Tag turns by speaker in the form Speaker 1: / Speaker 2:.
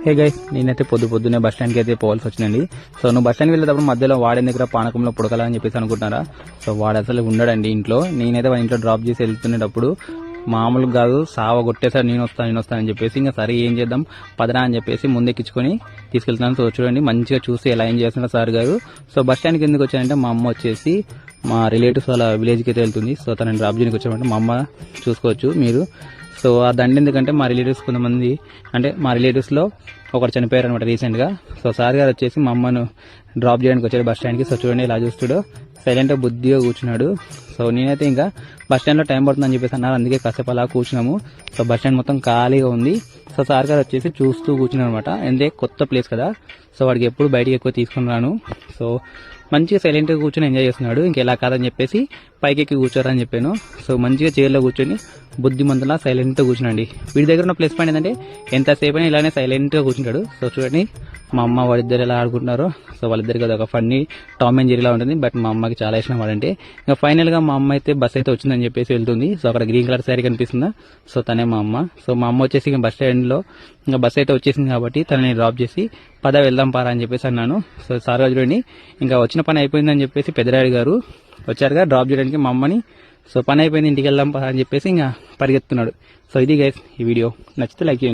Speaker 1: Hey guys, నేనైతే పొద్దున్నే bus స్టాండ్కి అయితే పోవాల్సి వచ్చిందండి. సో నువ్వు బస్ స్టాండ్కి వెళ్ళేటప్పుడు మధ్యలో వాడి దగ్గర పానకంలో పుడకాలని చెప్పేసి అనుకుంటున్నారా? సో వాడు అసలు ఉండడండి ఇంట్లో. నేనైతే వాడి ఇంట్లో డ్రాప్ చేసి వెళ్తున్నప్పుడు మామూలుగా కాదు, సావ కొట్టేసారి నేను వస్తానని చెప్పేసి ఇంకా సరే ఏం చేద్దాం పదరా అని చెప్పేసి ముందెక్కించుకొని తీసుకెళ్తున్నాను. సో చూడండి మంచిగా చూసి ఎలా ఏం చేస్తున్నారు సార్ గారు. సో బస్ స్టాండ్కి ఎందుకు వచ్చానంటే మా అమ్మ వచ్చేసి మా రిలేటివ్స్ వాళ్ళ విలేజ్కి అయితే వెళ్తుంది. సో తనని డ్రాప్ చేయడానికి వచ్చామంటే మా అమ్మ చూసుకోవచ్చు మీరు. సో ఆ దండ ఎందుకంటే మా రిలేటివ్స్ కొంతమంది అంటే మా రిలేటివ్స్లో ఒకరు చనిపోయారు అనమాట రీసెంట్గా. సో సార్ గారు వచ్చేసి మా అమ్మను డ్రాప్ చేయడానికి వచ్చాడు బస్ స్టాండ్కి. సో చూడండి ఇలా చూస్తాడు, సైలెంట్గా బుద్ధిగా కూర్చున్నాడు. సో నేనైతే ఇంకా బస్ స్టాండ్లో టైం పడుతుందని చెప్పేసి అన్నారు, అందుకే కాసేపు అలా కూర్చున్నాము. సో బస్ స్టాండ్ మొత్తం ఖాళీగా ఉంది. సో సార్ గారు వచ్చేసి చూస్తూ కూర్చున్నారు అనమాట, ఎందుకంటే కొత్త ప్లేస్ కదా. సో వాడికి ఎప్పుడు బయటికి ఎక్కువ తీసుకున్నాను. సో మంచిగా సైలెంట్గా కూర్చొని ఎంజాయ్ చేస్తున్నాడు. ఇంకెలా కాదని చెప్పేసి పైకి ఎక్కి కూర్చోరని చెప్పాను. సో మంచిగా చైర్లో కూర్చొని బుద్ధిమంతులా సైలెంట్గా కూర్చున్నాండి. వీడి దగ్గర ఉన్న ప్లస్ పాయింట్ ఏంటంటే ఎంతసేపు అయినా ఇలానే సైలెంట్గా కూర్చుంటాడు. సో చూడండి మా అమ్మ వాళ్ళిద్దరు ఎలా ఆడుకుంటున్నారో. సో వాళ్ళిద్దరికి అది ఒక ఫన్నీ టామ్ అండ్ జెర్రీలా ఉంటుంది. బట్ మా అమ్మకి చాలా ఇష్టం వాడంటే. ఇంకా ఫైనల్గా మా అమ్మ అయితే బస్ అయితే వచ్చిందని చెప్పేసి వెళ్తుంది. సో అక్కడ గ్రీన్ కలర్ శారీ కనిపిస్తుందా, సో తనే మా అమ్మ. సో మా అమ్మ వచ్చేసి ఇంకా బస్ స్టాండ్లో ఇంకా బస్ అయితే వచ్చేసింది కాబట్టి తనని డ్రాప్ చేసి వెళ్దాం పారా అని చెప్పేసి అన్నాను. సో సార్ గారు చూడండి ఇంకా వచ్చిన పని అయిపోయిందని చెప్పేసి పెద్దరాయుడు గారు వచ్చారుగా డ్రాప్ చేయడానికి మా అమ్మని. సో పని అయిపోయింది ఇంటికి వెళ్దాం పారా అని చెప్పేసి ఇంకా పరిగెత్తున్నాడు. సో ఇది గైస్ ఈ వీడియో నచ్చితే లైక్ చేయండి.